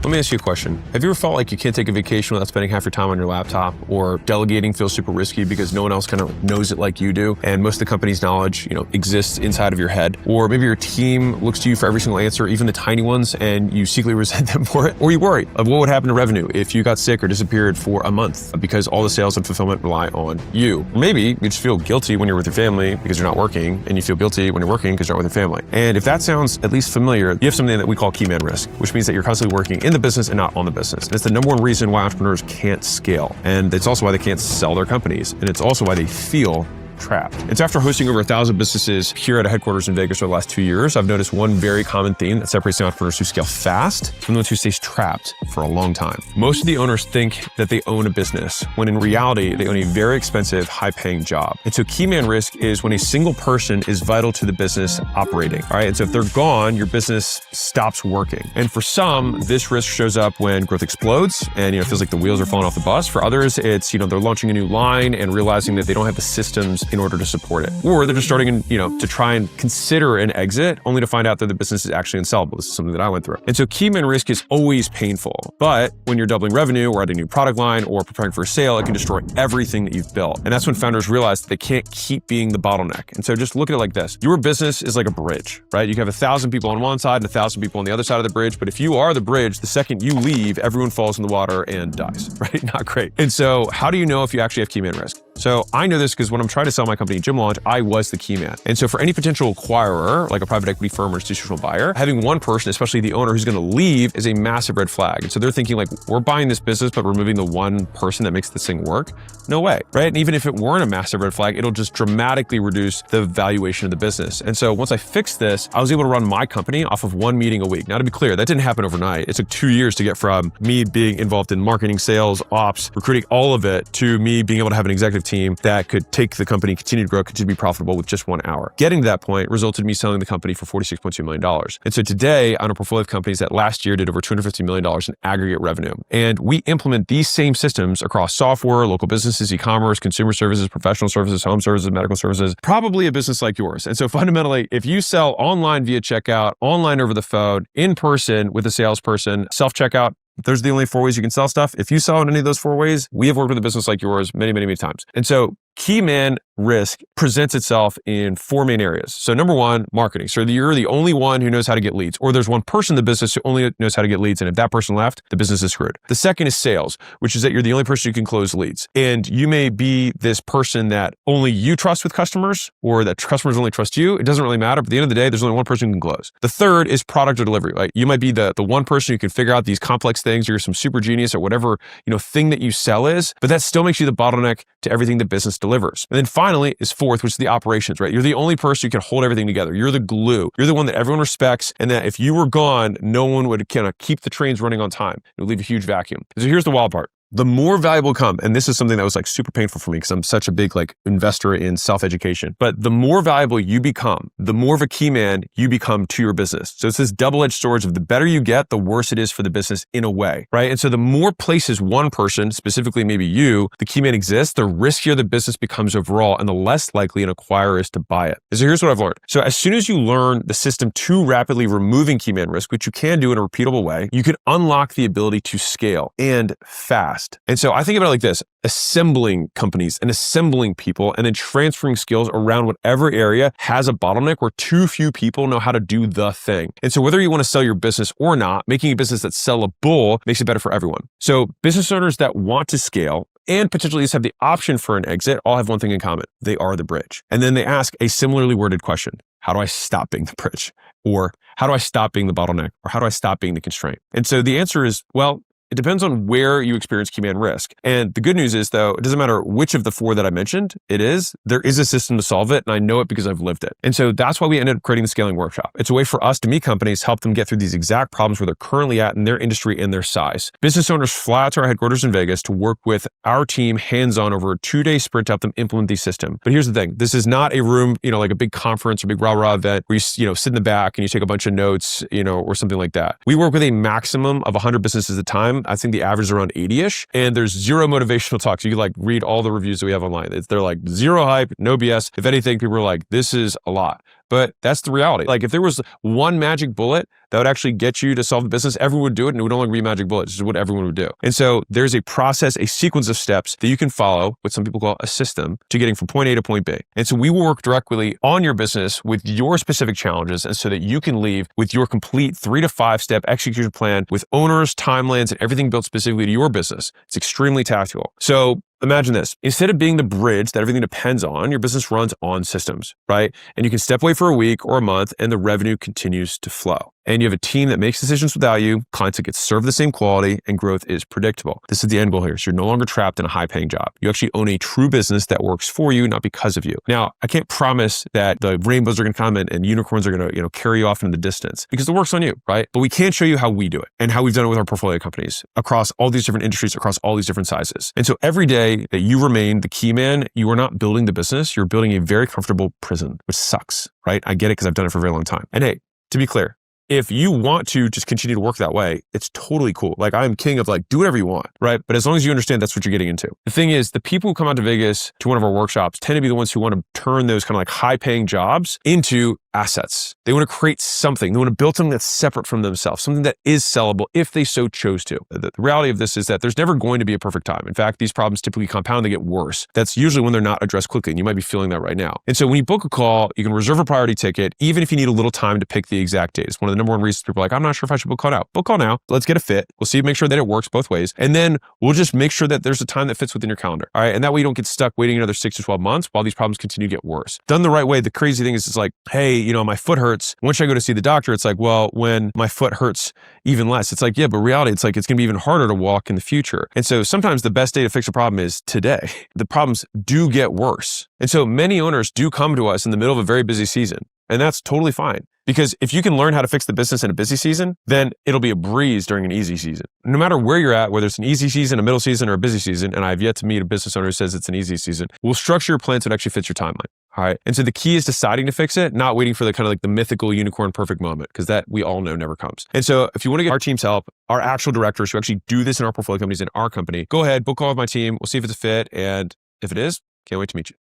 Let me ask you a question. Have you ever felt like you can't take a vacation without spending half your time on your laptop, or delegating feels super risky because no one else kind of knows it like you do, and most of the company's knowledge, exists inside of your head? Or maybe your team looks to you for every single answer, even the tiny ones, and you secretly resent them for it? Or you worry of what would happen to revenue if you got sick or disappeared for a month because all the sales and fulfillment rely on you? Or maybe you just feel guilty when you're with your family because you're not working, and you feel guilty when you're working because you're not with your family. And if that sounds at least familiar, you have something that we call key man risk, which means that you're constantly working in the business and not on the business. And it's the number one reason why entrepreneurs can't scale. And it's also why they can't sell their companies. And it's also why they feel trapped. It's after hosting over 1,000 businesses here at a headquarters in Vegas over the last 2 years, I've noticed one very common theme that separates the entrepreneurs who scale fast from the ones who stay trapped for a long time. Most of the owners think that they own a business, when in reality, they own a very expensive, high-paying job. And so key man risk is when a single person is vital to the business operating. All right. And so if they're gone, your business stops working. And for some, this risk shows up when growth explodes and it feels like the wheels are falling off the bus. For others, it's they're launching a new line and realizing that they don't have the systems in order to support it. Or they're just starting to try and consider an exit only to find out that the business is actually unsellable. This is something that I went through. And so key man risk is always painful. But when you're doubling revenue or adding a new product line or preparing for a sale, it can destroy everything that you've built. And that's when founders realize that they can't keep being the bottleneck. And so just look at it like this. Your business is like a bridge, right? You can have 1,000 people on one side and 1,000 people on the other side of the bridge. But if you are the bridge, the second you leave, everyone falls in the water and dies, right? Not great. And so how do you know if you actually have key man risk? So I know this because when I'm trying to sell my company, Gym Launch, I was the key man. And so for any potential acquirer, like a private equity firm or institutional buyer, having one person, especially the owner who's going to leave, is a massive red flag. And so they're thinking like, we're buying this business, but removing the one person that makes this thing work? No way, right? And even if it weren't a massive red flag, it'll just dramatically reduce the valuation of the business. And so once I fixed this, I was able to run my company off of one meeting a week. Now, to be clear, that didn't happen overnight. It took 2 years to get from me being involved in marketing, sales, ops, recruiting, all of it, to me being able to have an executive team that could take the company, continue to grow, continue to be profitable with just 1 hour. Getting to that point resulted in me selling the company for $46.2 million. And so today, I own a portfolio of companies that last year did over $250 million in aggregate revenue. And we implement these same systems across software, local businesses, e-commerce, consumer services, professional services, home services, medical services, probably a business like yours. And so fundamentally, if you sell online via checkout, online over the phone, in person with a salesperson, self-checkout, those are the only 4 ways you can sell stuff. If you sell in any of those 4 ways, we have worked with a business like yours many, many, many times. And so key man risk presents itself in 4 main areas. So number one, marketing. So you're the only one who knows how to get leads, or there's one person in the business who only knows how to get leads. And if that person left, the business is screwed. The second is sales, which is that you're the only person who can close leads. And you may be this person that only you trust with customers, or that customers only trust you. It doesn't really matter. But at the end of the day, there's only one person who can close. The third is product or delivery, right? You might be the one person who can figure out these complex things. You're some super genius at whatever, thing that you sell is, but that still makes you the bottleneck to everything the business delivers. And then finally is fourth, which is the operations, right? You're the only person who can hold everything together. You're the glue. You're the one that everyone respects, and that if you were gone, no one would kind of keep the trains running on time. It would leave a huge vacuum. So here's the wild part. The more valuable come, and this is something that was super painful for me because I'm such a big investor in self-education, but the more valuable you become, the more of a key man you become to your business. So it's this double-edged sword of the better you get, the worse it is for the business in a way, right? And so the more places one person, specifically maybe you, the key man exists, the riskier the business becomes overall and the less likely an acquirer is to buy it. So here's what I've learned. So as soon as you learn the system to rapidly removing key man risk, which you can do in a repeatable way, you can unlock the ability to scale and fast. And so I think about it like this: assembling companies and assembling people and then transferring skills around whatever area has a bottleneck where too few people know how to do the thing. And so whether you want to sell your business or not, making a business that's sellable makes it better for everyone. So business owners that want to scale and potentially just have the option for an exit all have one thing in common: they are the bridge. And then they ask a similarly worded question: how do I stop being the bridge? Or how do I stop being the bottleneck? Or how do I stop being the constraint? And so the answer is, well, it depends on where you experience key man risk. And the good news is, though, it doesn't matter which of the 4 that I mentioned there is a system to solve it. And I know it because I've lived it. And so that's why we ended up creating the Scaling Workshop. It's a way for us to meet companies, help them get through these exact problems where they're currently at in their industry and their size. Business owners fly out to our headquarters in Vegas to work with our team hands-on over a 2-day sprint to help them implement these systems. But here's the thing. This is not a room, like a big conference or big rah-rah event where you sit in the back and you take a bunch of notes, or something like that. We work with a maximum of 100 businesses at a time. I think the average is around 80-ish, and there's zero motivational talks. You can read all the reviews that we have online. They're zero hype, no BS. If anything, people are this is a lot. but that's the reality. Like if there was one magic bullet that would actually get you to solve the business, everyone would do it and it would only be magic bullets. This is what everyone would do. And so there's a process, a sequence of steps that you can follow, what some people call a system, to getting from point A to point B. And so we will work directly on your business with your specific challenges, and so that you can leave with your complete 3 to 5 step execution plan with owners, timelines, and everything built specifically to your business. It's extremely tactical. So imagine this. Instead of being the bridge that everything depends on, your business runs on systems, right? And you can step away for a week or a month and the revenue continues to flow. And you have a team that makes decisions without you, clients that get served the same quality, and growth is predictable. This is the end goal here. So you're no longer trapped in a high-paying job. You actually own a true business that works for you, not because of you. Now, I can't promise that the rainbows are going to come and unicorns are going to, carry you off into the distance, because the work's on you, right? But we can show you how we do it and how we've done it with our portfolio companies across all these different industries, across all these different sizes. And so every day that you remain the key man, you are not building the business, you're building a very comfortable prison, which sucks, right? I get it because I've done it for a very long time. And hey, to be clear, if you want to just continue to work that way, it's totally cool. Like I'm king of do whatever you want, right? But as long as you understand that's what you're getting into. The thing is, the people who come out to Vegas to one of our workshops tend to be the ones who want to turn those kind of high paying jobs into assets. They want to create something. They want to build something that's separate from themselves, something that is sellable if they so chose to. The reality of this is that there's never going to be a perfect time. In fact, these problems typically compound, they get worse. That's usually when they're not addressed quickly, and you might be feeling that right now. And so when you book a call, you can reserve a priority ticket, even if you need a little time to pick the exact date. It's one of the number one reasons people are like, I'm not sure if I should book call now. Book call now. Let's get a fit. We'll see, make sure that it works both ways. And then we'll just make sure that there's a time that fits within your calendar. All right. And that way you don't get stuck waiting another 6 to 12 months while these problems continue to get worse. Done the right way, the crazy thing is it's like, hey, my foot hurts. When should I go to see the doctor? It's like, well, when my foot hurts even less. It's like, yeah, but reality, it's like, it's going to be even harder to walk in the future. And so sometimes the best day to fix a problem is today. The problems do get worse. And so many owners do come to us in the middle of a very busy season. And that's totally fine. Because if you can learn how to fix the business in a busy season, then it'll be a breeze during an easy season. No matter where you're at, whether it's an easy season, a middle season, or a busy season, and I've yet to meet a business owner who says it's an easy season, we'll structure your plan so it actually fits your timeline. All right. And so the key is deciding to fix it, not waiting for the kind of the mythical unicorn perfect moment, because that we all know never comes. And so if you want to get our team's help, our actual directors who actually do this in our portfolio companies in our company, go ahead, book call with my team. We'll see if it's a fit. And if it is, can't wait to meet you.